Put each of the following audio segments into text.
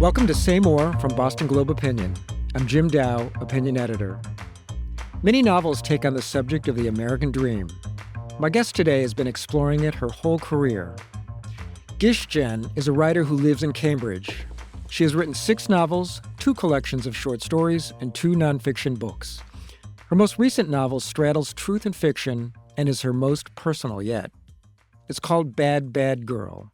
Welcome to Say More from Boston Globe Opinion. I'm Jim Dow, opinion editor. Many novels take on the subject of the American dream. My guest today has been exploring it her whole career. Gish Jen is a writer who lives in Cambridge. She has written 6 novels, 2 collections of short stories, and 2 nonfiction books. Her most recent novel straddles truth and fiction and is her most personal yet. It's called Bad, Bad Girl.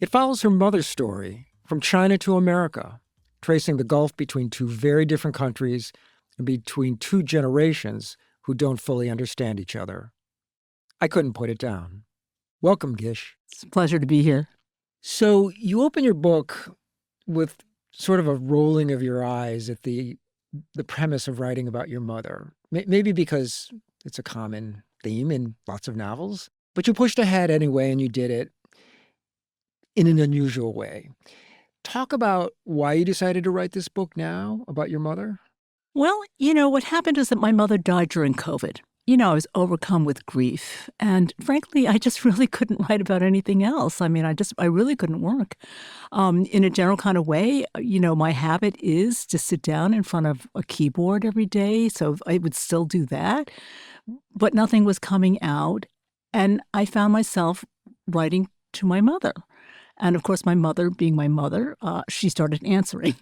It follows her mother's story, from China to America, tracing the gulf between 2 very different countries and between 2 generations who don't fully understand each other. I couldn't put it down. Welcome, Gish. It's a pleasure to be here. So you open your book with sort of a rolling of your eyes at the premise of writing about your mother. Maybe because it's a common theme in lots of novels, but you pushed ahead anyway and you did it in an unusual way. Talk about why you decided to write this book now about your mother. Well, what happened is that my mother died during COVID. I was overcome with grief. And frankly, I just really couldn't write about anything else. I really couldn't work. In a general kind of way, my habit is to sit down in front of a keyboard every day. So I would still do that. But nothing was coming out. And I found myself writing to my mother. And of course, my mother, being my mother, she started answering.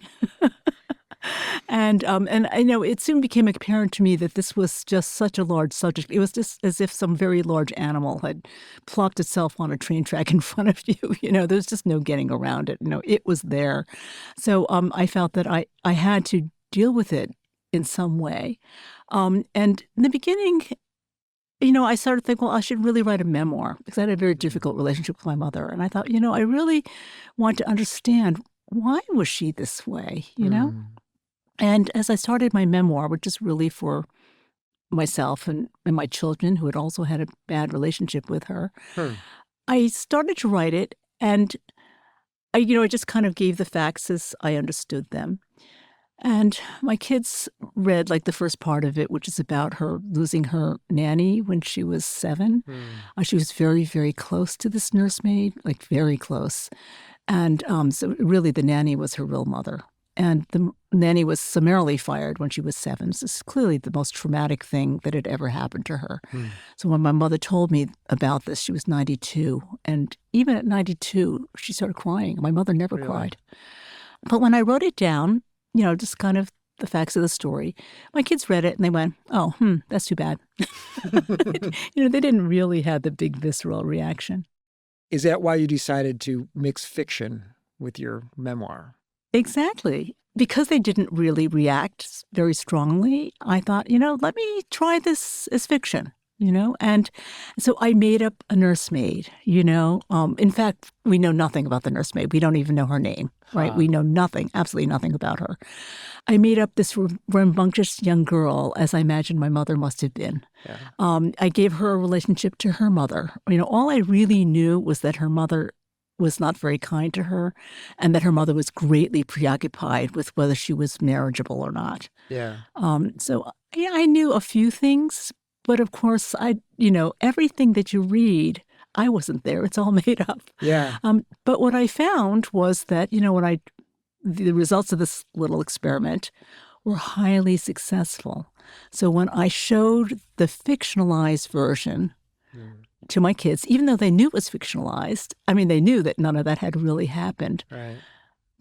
And it soon became apparent to me that this was just such a large subject. It was just as if some very large animal had plopped itself on a train track in front of you. There's just no getting around it. It was there. So I felt that I had to deal with it in some way. And in the beginning, I started to think, well, I should really write a memoir because I had a very difficult relationship with my mother. And I thought, I really want to understand, why was she this way, And as I started my memoir, which is really for myself and my children who had also had a bad relationship with her, I started to write it. And I just kind of gave the facts as I understood them. And my kids read the first part of it, which is about her losing her nanny when she was 7. She was very, very close to this nursemaid, very close. And so really the nanny was her real mother. And the nanny was summarily fired when she was 7. This is clearly the most traumatic thing that had ever happened to her. So when my mother told me about this, she was 92. And even at 92, she started crying. My mother never cried. But when I wrote it down, just kind of the facts of the story, my kids read it and they went, oh, that's too bad. They didn't really have the big visceral reaction. Is that why you decided to mix fiction with your memoir? Exactly. Because they didn't really react very strongly, I thought, let me try this as fiction. And so I made up a nursemaid, In fact, we know nothing about the nursemaid. We don't even know her name, right? We know nothing, absolutely nothing about her. I made up this rambunctious young girl, as I imagined my mother must have been. Yeah. I gave her a relationship to her mother. All I really knew was that her mother was not very kind to her and that her mother was greatly preoccupied with whether she was marriageable or not. Yeah. So I knew a few things. But of course, everything that you read, I wasn't there. It's all made up. Yeah. But what I found was that, the results of this little experiment were highly successful. So when I showed the fictionalized version to my kids, even though they knew it was fictionalized, they knew that none of that had really happened. Right.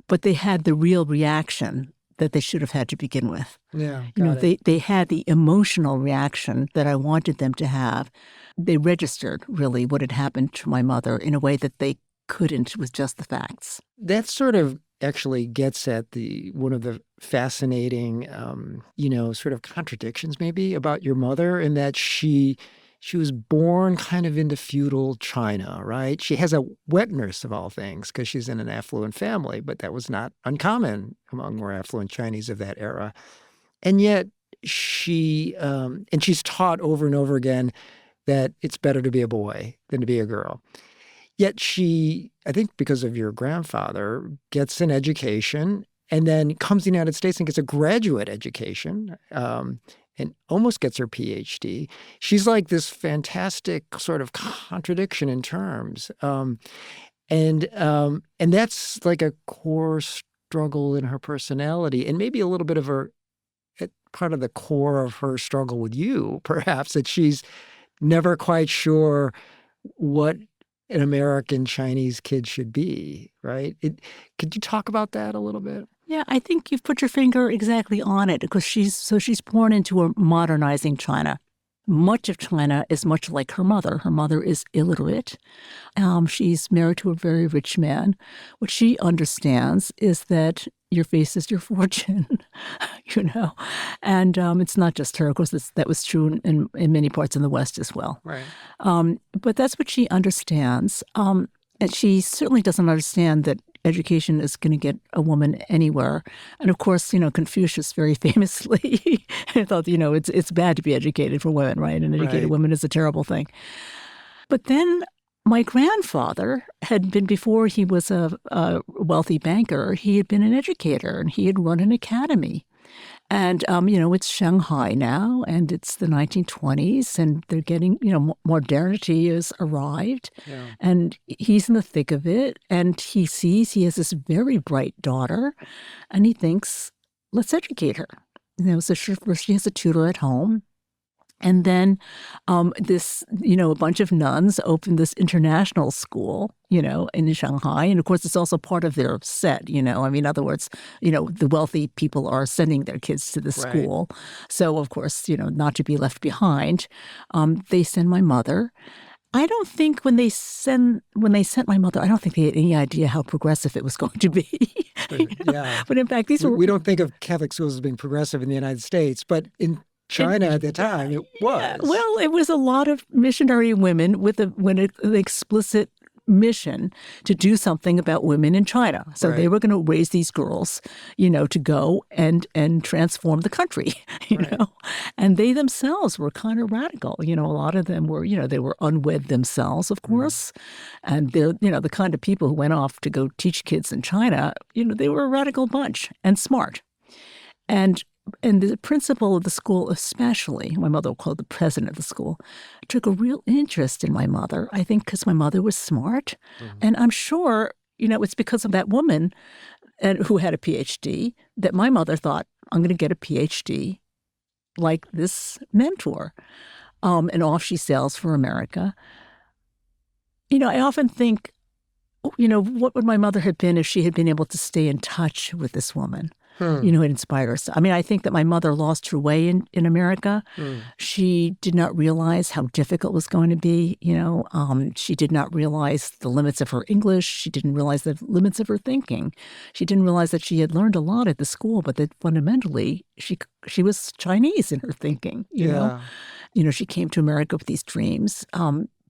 But they had the real reaction that they should have had to begin with. Yeah, they had the emotional reaction that I wanted them to have. They registered really what had happened to my mother in a way that they couldn't with just the facts. That sort of actually gets at one of the fascinating, sort of contradictions maybe about your mother, in that she was born kind of into feudal China, right? She has a wet nurse of all things because she's in an affluent family, but that was not uncommon among more affluent Chinese of that era. And yet she's taught over and over again that it's better to be a boy than to be a girl. Yet she, I think because of your grandfather, gets an education and then comes to the United States and gets a graduate education, and almost gets her PhD. She's like this fantastic sort of contradiction in terms. And And that's like a core struggle in her personality, and maybe a little bit of her part of the core of her struggle with you, perhaps, that she's never quite sure what an American Chinese kid should be, right? Could you talk about that a little bit? Yeah, I think you've put your finger exactly on it because she's born into a modernizing China. Much of China is much like her mother. Her mother is illiterate. She's married to a very rich man. What she understands is that your face is your fortune, you know. And it's not just her. Of course, that was true in many parts in the West as well. Right. But that's what she understands. And she certainly doesn't understand that education is going to get a woman anywhere. And of course, Confucius very famously thought, it's bad to be educated for women, right? An educated woman is a terrible thing. But then my grandfather had been, before he was a wealthy banker, he had been an educator and he had run an academy. And, it's Shanghai now, and it's the 1920s, and they're getting, modernity has arrived. Yeah. And he's in the thick of it, and he sees he has this very bright daughter, and he thinks, let's educate her. So first she has a tutor at home. And then a bunch of nuns opened this international school, in Shanghai. And of course, it's also part of their set, in other words, the wealthy people are sending their kids to the school. So, of course, not to be left behind, they send my mother. I don't think when they sent my mother, I don't think they had any idea how progressive it was going to be. Yeah. But in fact, we don't think of Catholic schools as being progressive in the United States, but in China at the time, it was. Yeah, well, it was a lot of missionary women with an explicit mission to do something about women in China. So they were going to raise these girls, to go and transform the country, you know. And they themselves were kind of radical. A lot of them were, they were unwed themselves, of course. And they're, the kind of people who went off to go teach kids in China, they were a radical bunch and smart. And the principal of the school especially, my mother called the president of the school, took a real interest in my mother, I think because my mother was smart. And I'm sure, it's because of that woman who had a PhD that my mother thought, I'm going to get a PhD like this mentor. And off she sails for America. I often think, what would my mother have been if she had been able to stay in touch with this woman? It inspired her. I mean, I think that my mother lost her way in America. She did not realize how difficult it was going to be. She did not realize the limits of her English. She didn't realize the limits of her thinking. She didn't realize that she had learned a lot at the school, but that fundamentally she was Chinese in her thinking. You know, she came to America with these dreams.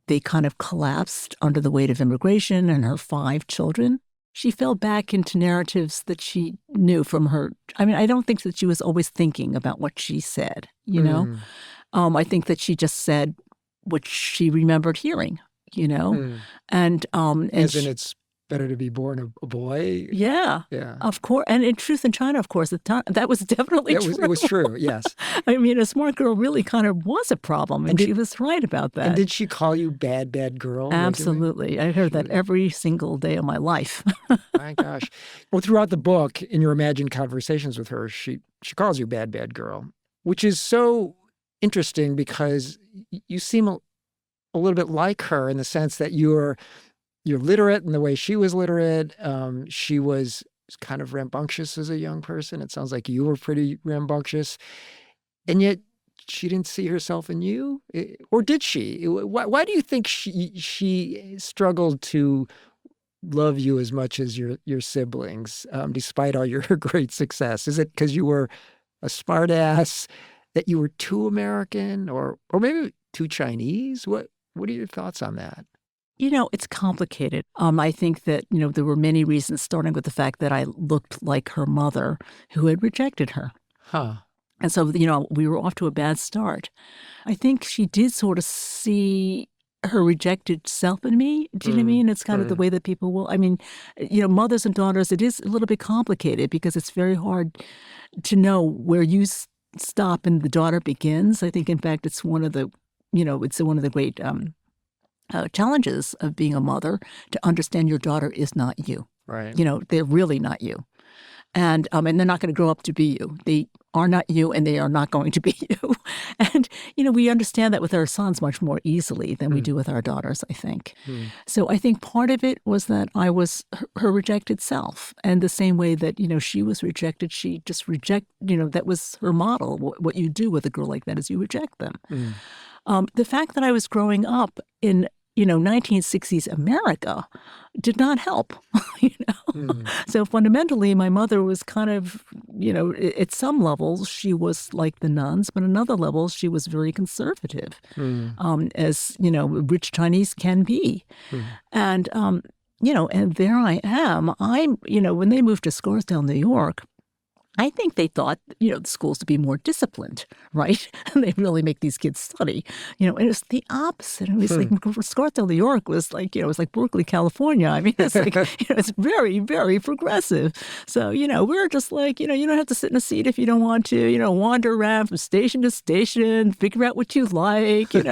They kind of collapsed under the weight of immigration and her 5 children. She fell back into narratives that she knew from her. I mean, I don't think that she was always thinking about what she said, I think that she just said what she remembered hearing, and as in it's better to be born a boy. Yeah, of course. And in truth, in China, of course, that was definitely true. It was true, yes. I mean, a smart girl really kind of was a problem, and she was right about that. And did she call you bad girl? Absolutely. I heard that every single day of my life. My gosh. Well, throughout the book, in your imagined conversations with her, she calls you bad girl, which is so interesting because you seem a little bit like her in the sense that you're literate in the way she was literate. She was kind of rambunctious as a young person. It sounds like you were pretty rambunctious. And yet she didn't see herself in you? Or did she? Why do you think she struggled to love you as much as your siblings, despite all your great success? Is it because you were a smart ass, that you were too American, or maybe too Chinese? What are your thoughts on that? It's complicated. I think that, there were many reasons, starting with the fact that I looked like her mother who had rejected her. And so, we were off to a bad start. I think she did sort of see her rejected self in me. Do you know what I mean? It's kind of the way that people will. I mean, mothers and daughters, it is a little bit complicated because it's very hard to know where you stop and the daughter begins. I think, in fact, it's one of the, it's one of the great challenges of being a mother to understand your daughter is not you. Right. They're really not you. And they're not going to grow up to be you. They are not you, and they are not going to be you. And, we understand that with our sons much more easily than we do with our daughters, I think. So I think part of it was that I was her rejected self. And the same way that, she was rejected, she just that was her model. What you do with a girl like that is you reject them. The fact that I was growing up in 1960s America did not help, So fundamentally, my mother was kind of, at some levels, she was like the nuns, but on other levels, she was very conservative, as, rich Chinese can be. And, and there I am. When they moved to Scarsdale, New York, I think they thought, the schools to be more disciplined, right? And they really make these kids study. And it was the opposite. It was like Scarsdale, New York was like, it was like Berkeley, California. I mean, it's like, it's very, very progressive. So, we're just like, you don't have to sit in a seat if you don't want to, wander around from station to station, figure out what you like, you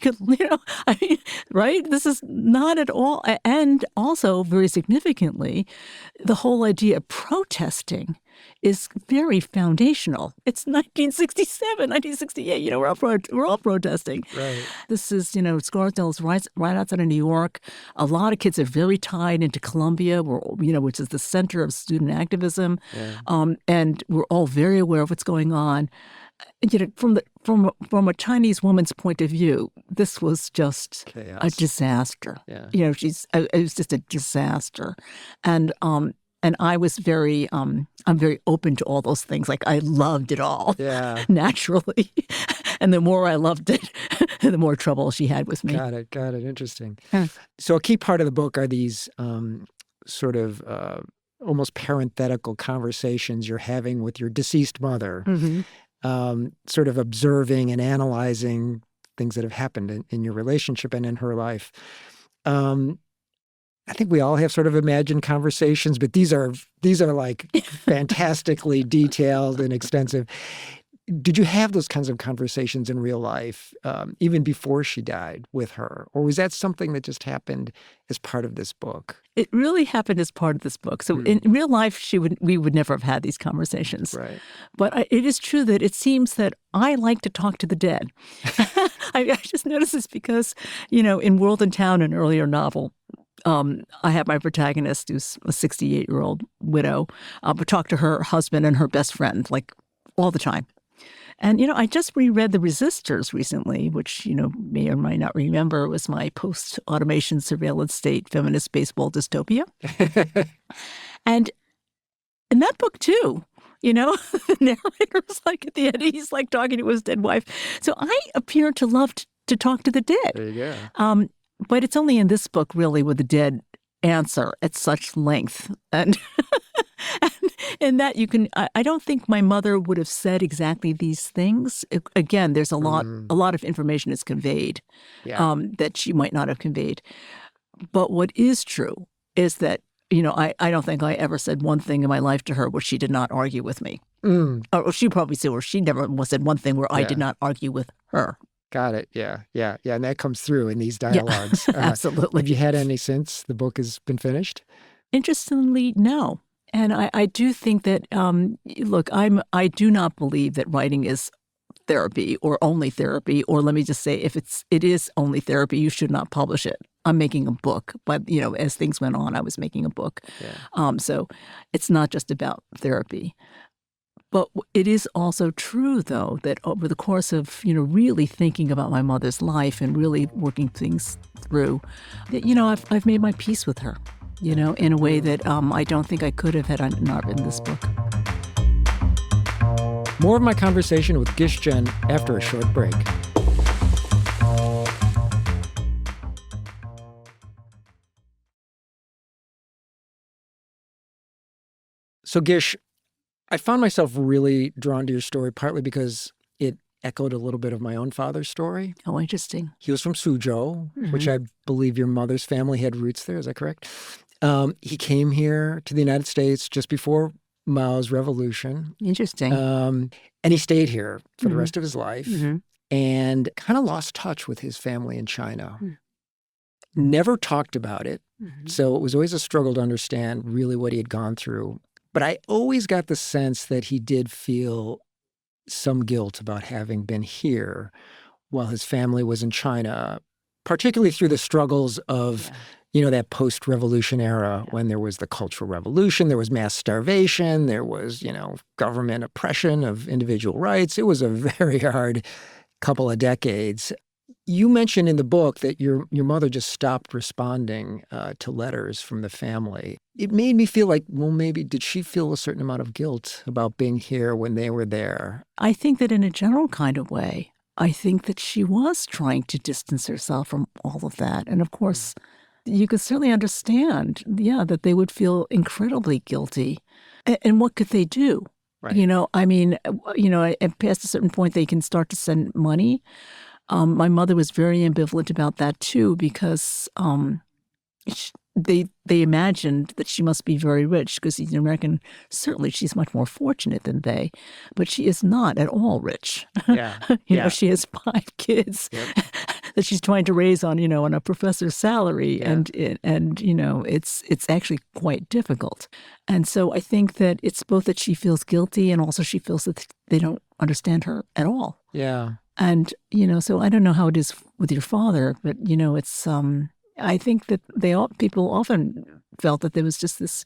could, I mean, right? This is not at all. And also, very significantly, the whole idea of protesting is very foundational. It's 1967, 1968. We're all protesting. Right. This is, Scarsdale is right outside of New York. A lot of kids are very tied into Columbia, which is the center of student activism. Yeah. And we're all very aware of what's going on. From a Chinese woman's point of view, this was just chaos. A disaster. Yeah. It was just a disaster. And I was I'm very open to all those things. Like, I loved it all, naturally. And the more I loved it, the more trouble she had with me. Got it. Interesting. So a key part of the book are these sort of almost parenthetical conversations you're having with your deceased mother, sort of observing and analyzing things that have happened in your relationship and in her life. I think we all have sort of imagined conversations, but these are like fantastically detailed and extensive. Did you have those kinds of conversations in real life, even before she died, with her? Or was that something that just happened as part of this book? It really happened as part of this book. So in real life, we would never have had these conversations. Right. But it is true that it seems that I like to talk to the dead. I just noticed this because, in World in Town, an earlier novel, I have my protagonist, who's a 68-year-old widow, but talk to her husband and her best friend, like, all the time. And, I just reread The Resistors recently, which, may or may not remember, was my post-automation surveillance state feminist baseball dystopia. And in that book, too, the narrator's like, at the end, he's like talking to his dead wife. So I appear to love to talk to the dead. There you go. But it's only in this book, really, where the dead answer at such length. And in that you can, I don't think my mother would have said exactly these things. Again, there's a lot of information is conveyed that she might not have conveyed. But what is true is that, I don't think I ever said one thing in my life to her where she did not argue with me. Or she probably said, or she never said one thing where I did not argue with her. Got it. Yeah. And that comes through in these dialogues. Yeah, absolutely. Have you had any since the book has been finished? Interestingly, no. And I do think that, look, I do not believe that writing is therapy or only therapy, or let me just say, if it is only therapy, you should not publish it. I'm making a book, but as things went on, I was making a book. Yeah. So it's not just about therapy. But it is also true, though, that over the course of, really thinking about my mother's life and really working things through, that, I've made my peace with her, in a way that I don't think I could have had I not written this book. More of my conversation with Gish Jen after a short break. So, Gish, I found myself really drawn to your story, partly because it echoed a little bit of my own father's story. Oh, interesting. He was from Suzhou, which I believe your mother's family had roots there. Is that correct? He came here to the United States just before Mao's revolution. Interesting. And he stayed here for the rest of his life and kind of lost touch with his family in China. never talked about it. So it was always a struggle to understand really what he had gone through. But I always got the sense that he did feel some guilt about having been here while his family was in China, particularly through the struggles of, that post-revolution era when there was the Cultural Revolution, there was mass starvation, there was, government oppression of individual rights. It was a very hard couple of decades. You mentioned in the book that your mother just stopped responding to letters from the family. It made me feel like, well, maybe did she feel a certain amount of guilt about being here when they were there? I think that in a general kind of way, I think that she was trying to distance herself from all of that. And of course, you could certainly understand, that they would feel incredibly guilty. And what could they do? Right. Past a certain point, they can start to send money. My mother was very ambivalent about that too, because they imagined that she must be very rich because she's an American. Certainly, she's much more fortunate than they, but she is not at all rich. Yeah. She has 5 kids that she's trying to raise on a professor's salary, and it's actually quite difficult. And so I think that it's both that she feels guilty and also she feels that they don't understand her at all. Yeah. And, so I don't know how it is with your father, but, it's, I think that people often felt that there was just this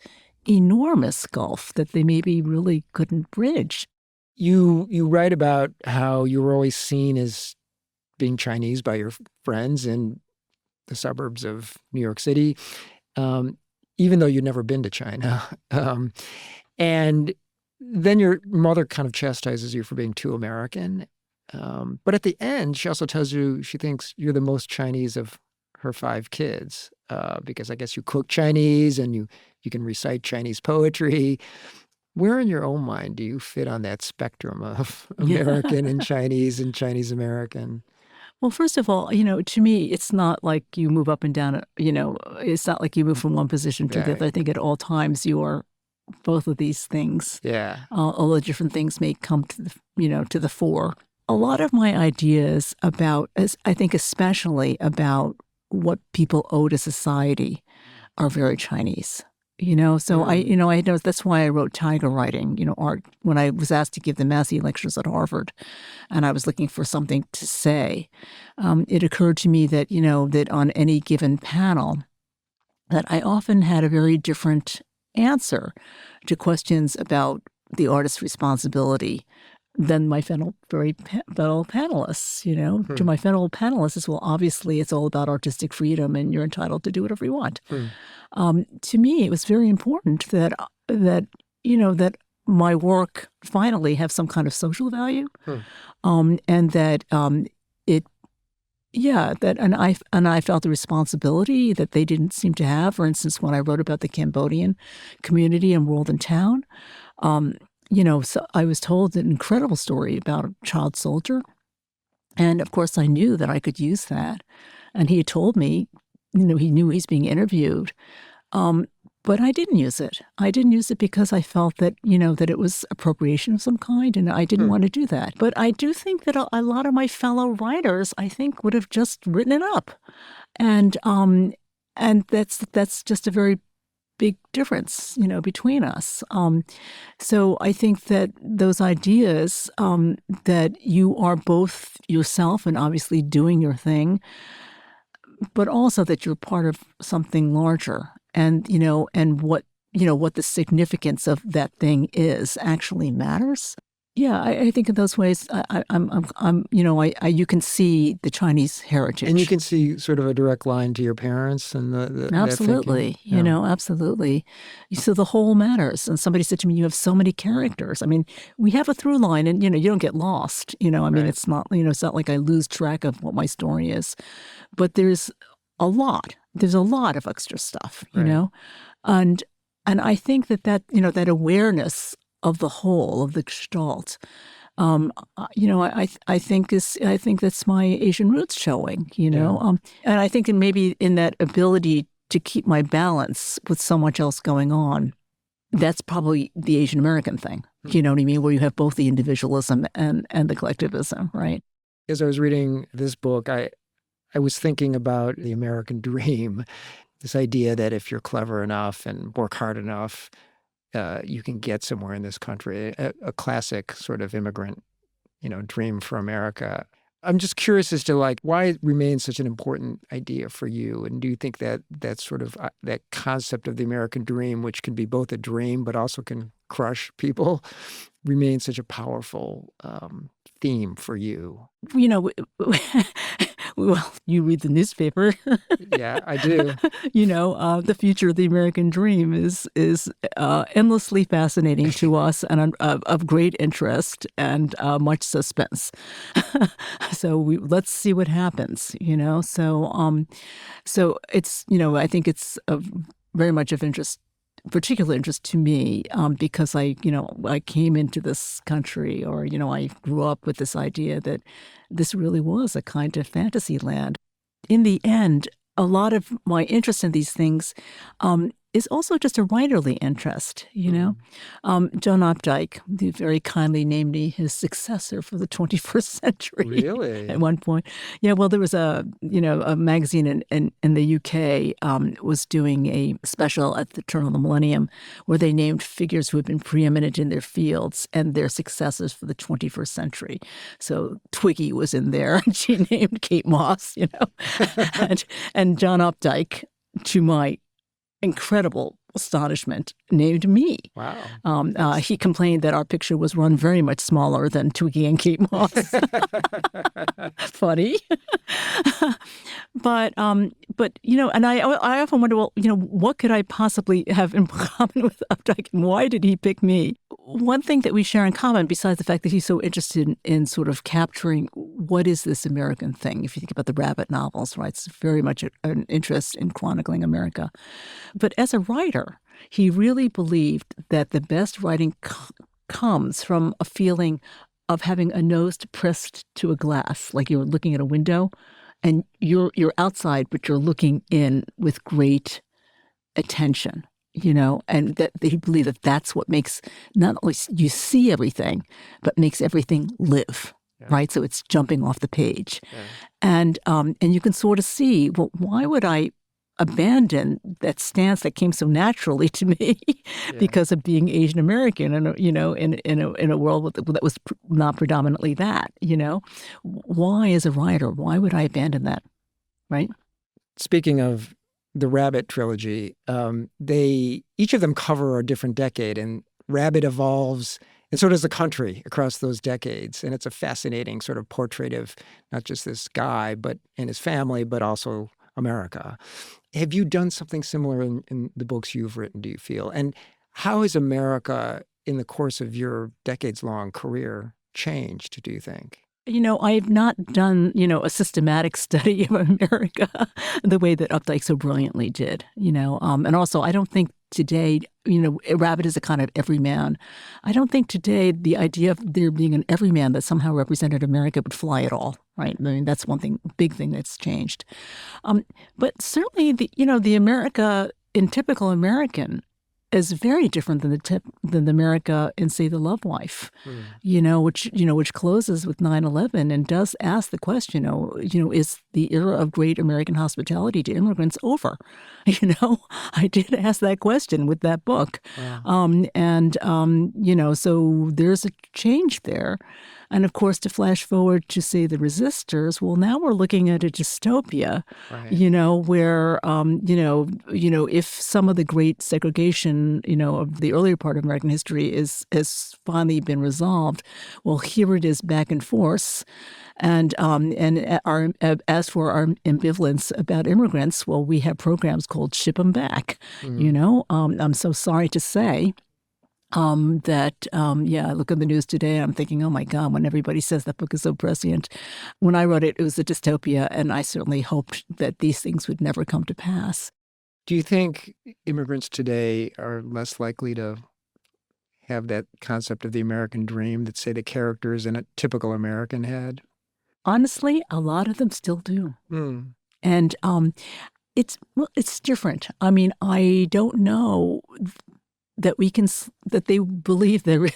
enormous gulf that they maybe really couldn't bridge. You write about how you were always seen as being Chinese by your friends in the suburbs of New York City, even though you'd never been to China. And then your mother kind of chastises you for being too American. But at the end, she also tells you she thinks you're the most Chinese of her 5 kids, because I guess you cook Chinese and you can recite Chinese poetry. Where in your own mind do you fit on that spectrum of American and Chinese American? Well, first of all, to me, it's not like you move up and down, it's not like you move from one position to the other. I think at all times you are both of these things. Yeah. Although different things may come to the fore. A lot of my ideas I think especially about what people owe to society are very Chinese. So I know that's why I wrote Tiger Writing, art, when I was asked to give the Massey lectures at Harvard and I was looking for something to say. It occurred to me that, that on any given panel, that I often had a very different answer to questions about the artist's responsibility than my fellow panelists. To my fellow panelists, is, well, obviously it's all about artistic freedom and you're entitled to do whatever you want. To me, it was very important that my work finally have some kind of social value, and that I felt the responsibility that they didn't seem to have. For instance, when I wrote about the Cambodian community in World and Town, so I was told an incredible story about a child soldier. And of course, I knew that I could use that. And he had told me, he knew he's being interviewed. But I didn't use it. I didn't use it because I felt that, that it was appropriation of some kind, and I didn't want to do that. But I do think that a lot of my fellow writers, I think, would have just written it up. And that's just a very big difference, between us. So I think that those ideas that you are both yourself and obviously doing your thing, but also that you're part of something larger, and and what the significance of that thing is actually matters. Yeah, I think in those ways, you can see the Chinese heritage, and you can see sort of a direct line to your parents and the absolutely, absolutely. So the whole matters. And somebody said to me, "You have so many characters. I mean, we have a through line, and you don't get lost. Right. It's not it's not like I lose track of what my story is, but there's a lot. There's a lot of extra stuff, and I think that that awareness of the whole, of the gestalt, I think that's my Asian roots showing, and I think maybe in that ability to keep my balance with so much else going on, that's probably the Asian American thing. You know what I mean? Where you have both the individualism and the collectivism, right? As I was reading this book, I was thinking about the American dream, this idea that if you're clever enough and work hard enough, you can get somewhere in this country, a classic sort of immigrant, dream for America. I'm just curious as to like why it remains such an important idea for you. And do you think that that sort of that concept of the American dream, which can be both a dream but also can crush people, remains such a powerful theme for you? You know, well, you read the newspaper. Yeah, I do. The future of the American dream is endlessly fascinating to us and of great interest and much suspense. So let's see what happens. So it's I think it's of very much of interest. Particular interest to me because I came into this country, or I grew up with this idea that this really was a kind of fantasy land. In the end, a lot of my interest in these things is also just a writerly interest. John Updike, who very kindly named me his successor for the 21st century. Really? At one point, yeah. Well, there was a magazine in the UK was doing a special at the turn of the millennium where they named figures who had been preeminent in their fields and their successors for the 21st century. So Twiggy was in there, and she named Kate Moss. and John Updike, to my incredible astonishment, named me. Wow. He complained that our picture was run very much smaller than Twiggy and Kate Moss. Funny. but and I often wonder, well, what could I possibly have in common with Updike, and why did he pick me? One thing that we share in common, besides the fact that he's so interested in sort of capturing what is this American thing, if you think about the Rabbit novels, right? It's very much an interest in chronicling America. But as a writer, he really believed that the best writing comes from a feeling of having a nose pressed to a glass, like you're looking at a window, and you're outside, but you're looking in with great attention. And that he believed that that's what makes not only you see everything, but makes everything live, right? So it's jumping off the page, and you can sort of see, well, why would I abandon that stance that came so naturally to me because of being Asian American, and in a world that was not predominantly that. Why, as a writer, why would I abandon that, right? Speaking of the Rabbit trilogy, they each of them cover a different decade, and Rabbit evolves, and so does the country across those decades. And it's a fascinating sort of portrait of not just this guy, but and his family, but also America. Have you done something similar in the books you've written, do you feel? And how has America, in the course of your decades-long career, changed, do you think? I've not done, a systematic study of America the way that Updike so brilliantly did, and also I don't think today, Rabbit is a kind of everyman. I don't think today the idea of there being an everyman that somehow represented America would fly at all, right? I mean, that's one thing, big thing that's changed. But certainly, the America in typical American is very different than the America in, say, The Love Wife, which closes with 9/11 and does ask the question, is the era of great American hospitality to immigrants over? I did ask that question with that book. Wow. So there's a change there. And of course, to flash forward to, say, The Resistors, well, now we're looking at a dystopia, Right. where, if some of the great segregation, of the earlier part of American history has finally been resolved, well, here it is back in force. And as for our ambivalence about immigrants, well, we have programs called Ship 'em Back. I'm so sorry to say I look at the news today and I'm thinking, oh my God, when everybody says that book is so prescient. When I wrote it, it was a dystopia, and I certainly hoped that these things would never come to pass. Do you think immigrants today are less likely to have that concept of the American dream that, say, the characters in a typical American had? Honestly, a lot of them still do. Mm. And it's different. I mean, I don't know that that they believe that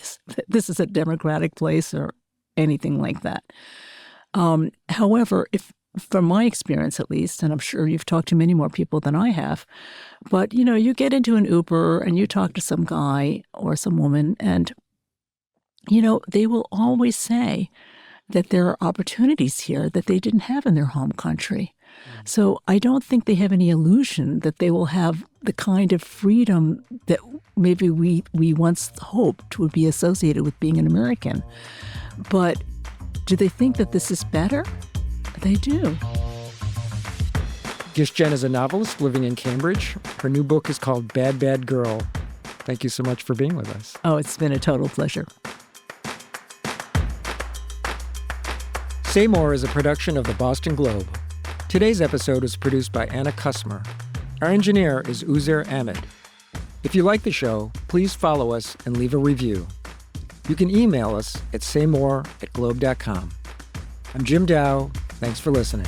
this is a democratic place or anything like that. However, from my experience at least, and I'm sure you've talked to many more people than I have, but, you get into an Uber and you talk to some guy or some woman, and, they will always say that there are opportunities here that they didn't have in their home country. So I don't think they have any illusion that they will have the kind of freedom that maybe we once hoped would be associated with being an American. But do they think that this is better? They do. Gish Jen is a novelist living in Cambridge. Her new book is called Bad, Bad Girl. Thank you so much for being with us. Oh, it's been a total pleasure. Say More is a production of the Boston Globe. Today's episode was produced by Anna Kusmer. Our engineer is Uzair Ahmed. If you like the show, please follow us and leave a review. You can email us at saymore@globe.com. I'm Jim Dow. Thanks for listening.